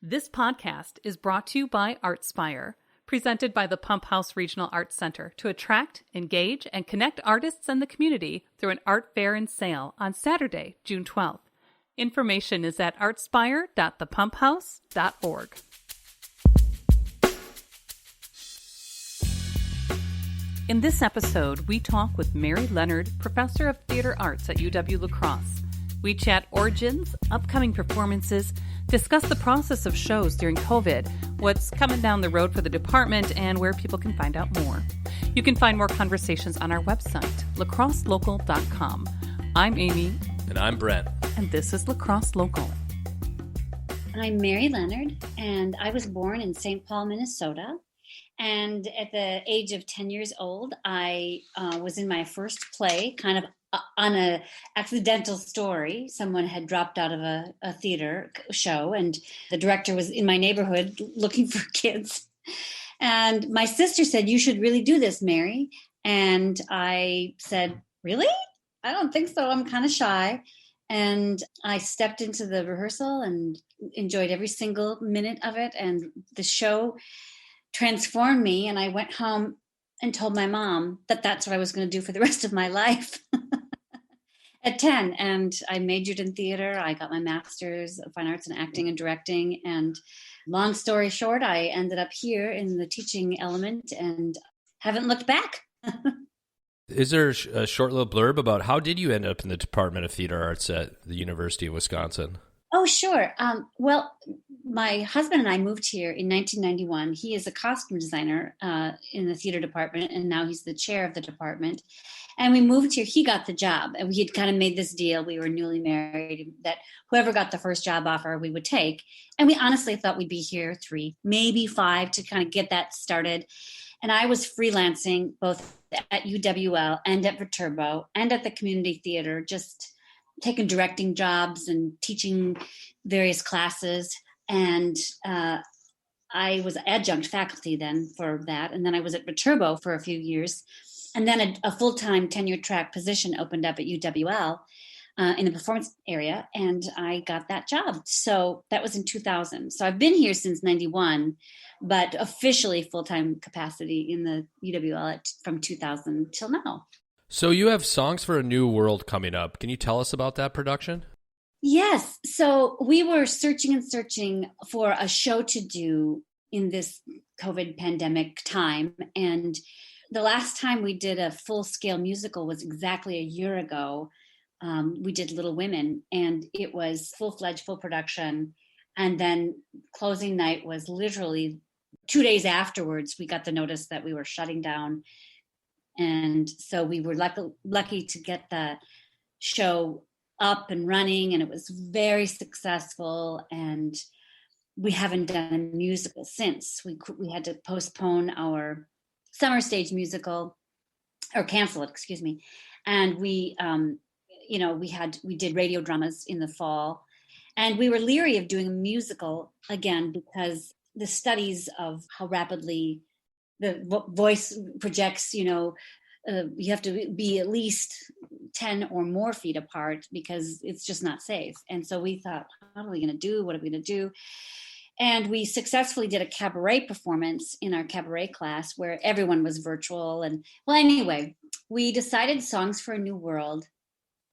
This podcast is brought to you by ArtSpire, presented by the Pump House Regional Arts Center to attract, engage, and connect artists and the community through an art fair and sale on Saturday, June 12th. Information is at artspire.thepumphouse.org. In this episode, we talk with Mary Leonard, Professor of Theater Arts at UW-La Crosse. We chat origins, upcoming performances, discuss the process of shows during COVID, what's coming down the road for the department, and where people can find out more. You can find more conversations on our website, lacrosselocal.com. I'm Amy. And I'm Brent. And this is La Crosse Local. I'm Mary Leonard, and I was born in St. Paul, Minnesota. And at the age of 10 years old, I was in my first play, kind of on a accidental story. Someone had dropped out of a theater show, and the director was in my neighborhood looking for kids. And my sister said, "You should really do this, Mary." And I said, "Really? I don't think so. I'm kind of shy." And I stepped into the rehearsal and enjoyed every single minute of it. And the show transformed me. And I went home and told my mom that that's what I was going to do for the rest of my life at 10. And I majored in theater. I got my master's of fine arts in acting and directing. And long story short, I ended up here in the teaching element and haven't looked back. Is there a short little blurb about how did you end up in the Department of Theater Arts at the University of Wisconsin? Oh, sure. Well, my husband and I moved here in 1991. He is a costume designer in the theater department, and now he's the chair of the department. And we moved here. He got the job, and we had kind of made this deal. We were newly married, that whoever got the first job offer, we would take. And we honestly thought we'd be here 3, maybe 5 to kind of get that started. And I was freelancing both at UWL and at Viterbo and at the community theater, just taking directing jobs and teaching various classes. And I was adjunct faculty then for that. And then I was at Viterbo for a few years. And then a full-time tenure track position opened up at UWL in the performance area. And I got that job. So that was in 2000. So I've been here since 91, but officially full-time capacity in the UWL from 2000 till now. So you have Songs for a New World coming up. Can you tell us about that production? Yes. So we were searching for a show to do in this COVID pandemic time. And the last time we did a full-scale musical was exactly a year ago. We did Little Women, and it was full-fledged, full production. And then closing night was literally 2 days afterwards. We got the notice that we were shutting down. And so we were lucky to get the show up and running, and it was very successful. And we haven't done a musical since. We had to postpone our summer stage musical, or cancel it, excuse me. And we did radio dramas in the fall, and we were leery of doing a musical again because the studies of how rapidly the voice projects, you have to be at least 10 or more feet apart because it's just not safe. And so we thought, how are we going to do? What are we going to do? And we successfully did a cabaret performance in our cabaret class where everyone was virtual. And well, anyway, we decided Songs for a New World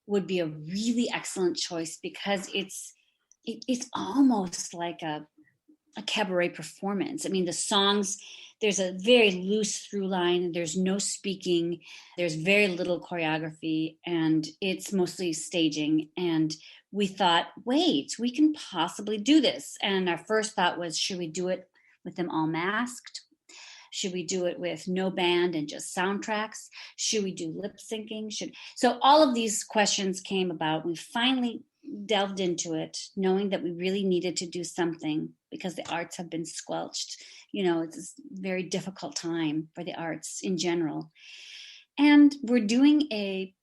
would be a really excellent choice because it's almost like a cabaret performance. I mean, the songs, there's a very loose through line. There's no speaking. There's very little choreography, and it's mostly staging. And we thought, wait, we can possibly do this. And our first thought was, should we do it with them all masked? Should we do it with no band and just soundtracks? Should we do lip syncing? So all of these questions came about. We finally delved into it, knowing that we really needed to do something because the arts have been squelched. It's a very difficult time for the arts in general. And we're doing a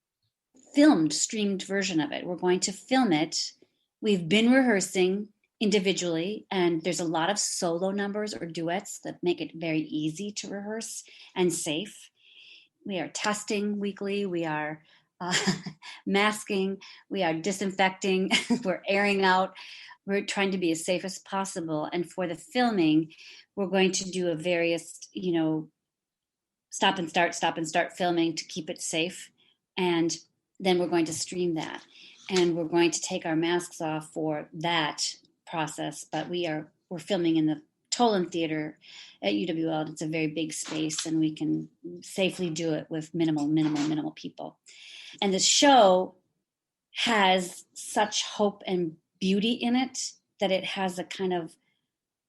streamed version of it. We're going to film it. We've been rehearsing individually, and there's a lot of solo numbers or duets that make it very easy to rehearse and safe. We are testing weekly. We are masking, we are disinfecting, we're airing out we're trying to be as safe as possible. And for the filming, we're going to do a various, stop and start filming to keep it safe. And then we're going to stream that. And we're going to take our masks off for that process. But we're filming in the Toland Theater at UWL. It's a very big space, and we can safely do it with minimal people. And the show has such hope and beauty in it that it has a kind of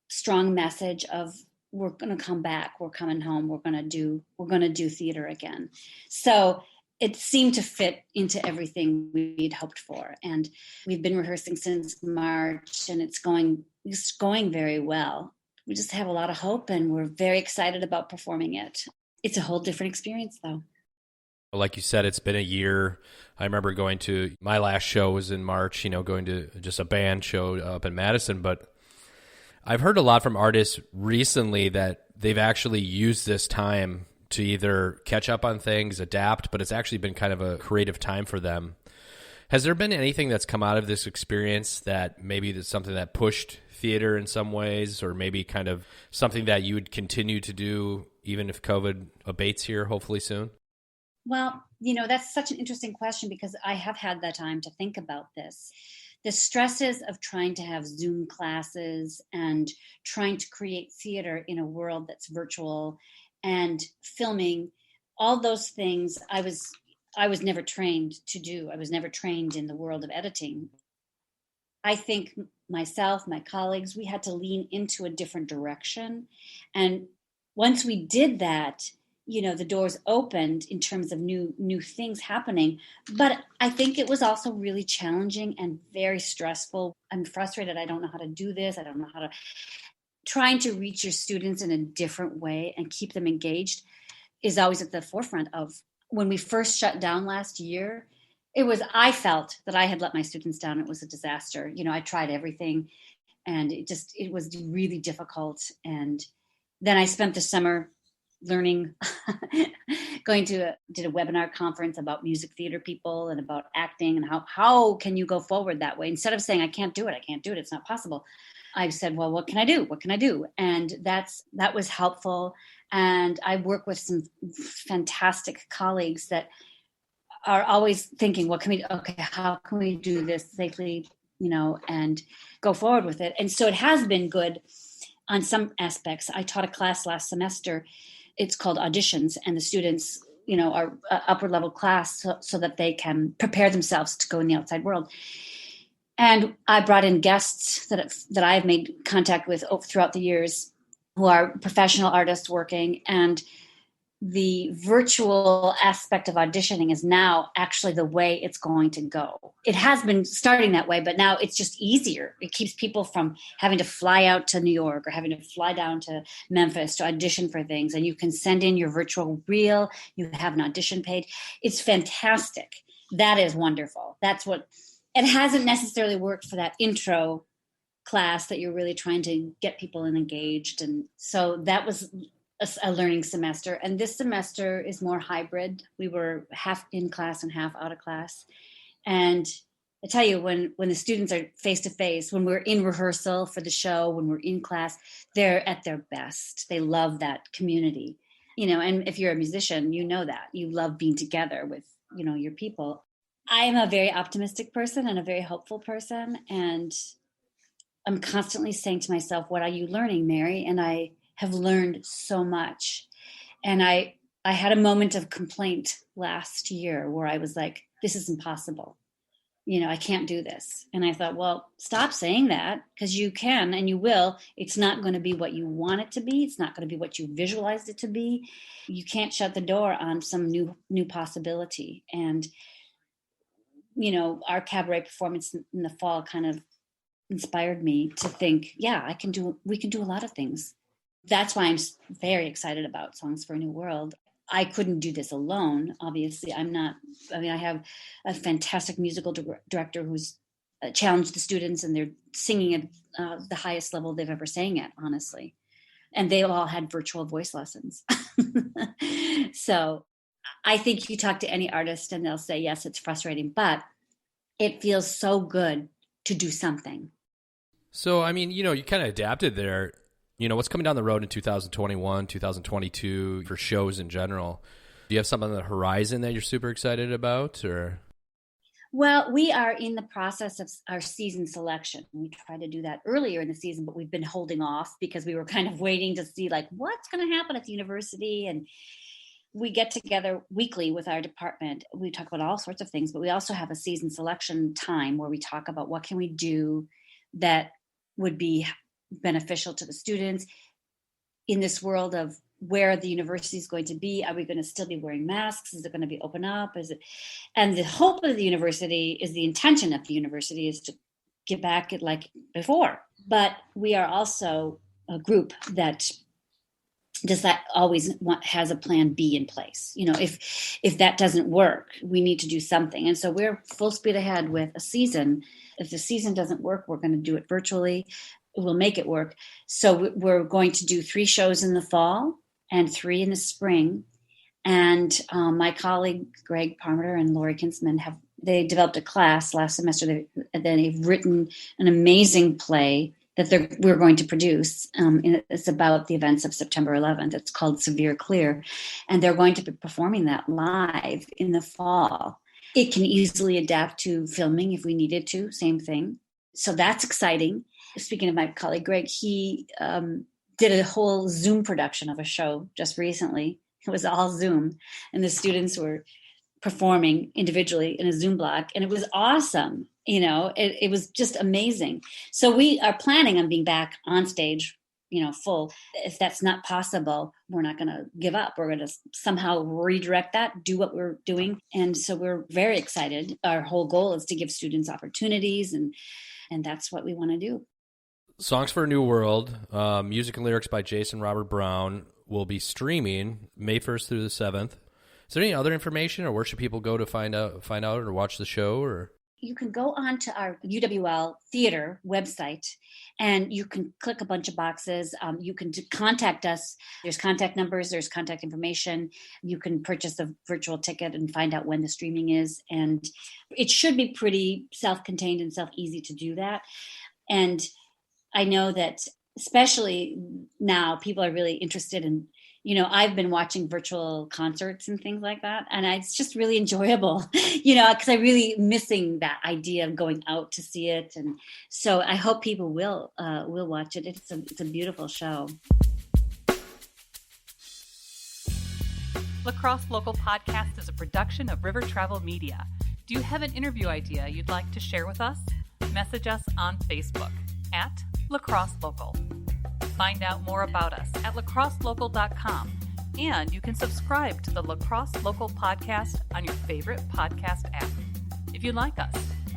strong message of, we're going to come back, we're coming home, we're going to do theater again. So it seemed to fit into everything we'd hoped for. And we've been rehearsing since March, and it's going very well. We just have a lot of hope, and we're very excited about performing it. It's a whole different experience, though. Like you said, it's been a year. I remember going to, my last show was in March, going to just a band show up in Madison. But I've heard a lot from artists recently that they've actually used this time to either catch up on things, adapt, but it's actually been kind of a creative time for them. Has there been anything that's come out of this experience that maybe that's something that pushed theater in some ways, or maybe kind of something that you would continue to do even if COVID abates here, hopefully soon? Well, that's such an interesting question, because I have had the time to think about this. The stresses of trying to have Zoom classes and trying to create theater in a world that's virtual and filming, all those things I was never trained to do. I was never trained in the world of editing. I think myself, my colleagues, we had to lean into a different direction. And once we did that, the doors opened in terms of new things happening. But I think it was also really challenging and very stressful. I'm frustrated. I don't know how to do this. I don't know how to. Trying to reach your students in a different way and keep them engaged is always at the forefront of. When we first shut down last year, I felt that I had let my students down. It was a disaster. I tried everything, and it was really difficult. And then I spent the summer learning, did a webinar conference about music theater people and about acting, and how can you go forward that way? Instead of saying, I can't do it, it's not possible. I said, well, what can I do? And that was helpful. And I work with some fantastic colleagues that are always thinking, how can we do this safely, and go forward with it. And so it has been good on some aspects. I taught a class last semester. It's called Auditions, and the students, are upward level class so that they can prepare themselves to go in the outside world. And I brought in guests that I've made contact with throughout the years, who are professional artists working. And the virtual aspect of auditioning is now actually the way it's going to go. It has been starting that way, but now it's just easier. It keeps people from having to fly out to New York or having to fly down to Memphis to audition for things. And you can send in your virtual reel. You have an audition page. It's fantastic. That is wonderful. It hasn't necessarily worked for that intro class that you're really trying to get people engaged. And so that was a learning semester. And this semester is more hybrid. We were half in class and half out of class. And I tell you, when the students are face to face, when we're in rehearsal for the show, when we're in class, they're at their best. They love that community, and if you're a musician, that you love being together with, your people. I am a very optimistic person and a very hopeful person. And I'm constantly saying to myself, what are you learning, Mary? And I have learned so much. And I had a moment of complaint last year where I was like, this is impossible. I can't do this. And I thought, well, stop saying that, because you can and you will. It's not going to be what you want it to be. It's not going to be what you visualized it to be. You can't shut the door on some new possibility. And, our cabaret performance in the fall kind of inspired me to think, we can do a lot of things. That's why I'm very excited about Songs for a New World. I couldn't do this alone. Obviously, I have a fantastic musical director who's challenged the students, and they're singing at the highest level they've ever sang at, honestly. And they all had virtual voice lessons. So I think you talk to any artist and they'll say, yes, it's frustrating, but it feels so good to do something. So, I mean, you kind of adapted there. What's coming down the road in 2021, 2022 for shows in general? Do you have something on the horizon that you're super excited about, or? Well, we are in the process of our season selection. We tried to do that earlier in the season, but we've been holding off because we were kind of waiting to see like what's going to happen at the university. And we get together weekly with our department. We talk about all sorts of things, but we also have a season selection time where we talk about what can we do that would be beneficial to the students in this world of where the university is going to be. Are we going to still be wearing masks? Is it going to be open up? And the hope of the university is, the intention of the university is to get back at like before. But we are also a group that has a plan B in place. If that doesn't work, we need to do something. And so we're full speed ahead with a season. If the season doesn't work, we're going to do it virtually. We'll make it work. So we're going to do 3 shows in the fall and 3 in the spring. And my colleague, Greg Parmenter and Lori Kinsman, they developed a class last semester. They've written an amazing play that we're going to produce. It's about the events of September 11th. It's called Severe Clear. And they're going to be performing that live in the fall. It can easily adapt to filming if we needed to, same thing. So that's exciting. Speaking of my colleague, Greg, he did a whole Zoom production of a show just recently. It was all Zoom, and the students were performing individually in a Zoom block, and it was awesome. It was just amazing. So we are planning on being back on stage, full. If that's not possible, we're not going to give up. We're going to somehow redirect that, do what we're doing. And so we're very excited. Our whole goal is to give students opportunities, and that's what we want to do. Songs for a New World, music and lyrics by Jason Robert Brown, will be streaming May 1st through the 7th. Is there any other information, or where should people go to find out or watch the show? Or you can go on to our UWL Theater website, and you can click a bunch of boxes. You can contact us. There's contact numbers. There's contact information. You can purchase a virtual ticket and find out when the streaming is. And it should be pretty self-contained and easy to do that. And I know that especially now people are really interested in, I've been watching virtual concerts and things like that. And it's just really enjoyable, because I'm really missing that idea of going out to see it. And so I hope people will watch it. It's a beautiful show. La Crosse Local Podcast is a production of River Travel Media. Do you have an interview idea you'd like to share with us? Message us on Facebook at La Crosse Local. Find out more about us at lacrosselocal.com, and you can subscribe to the La Crosse Local Podcast on your favorite podcast app. If you like us,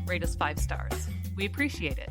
rate us 5 stars. We appreciate it.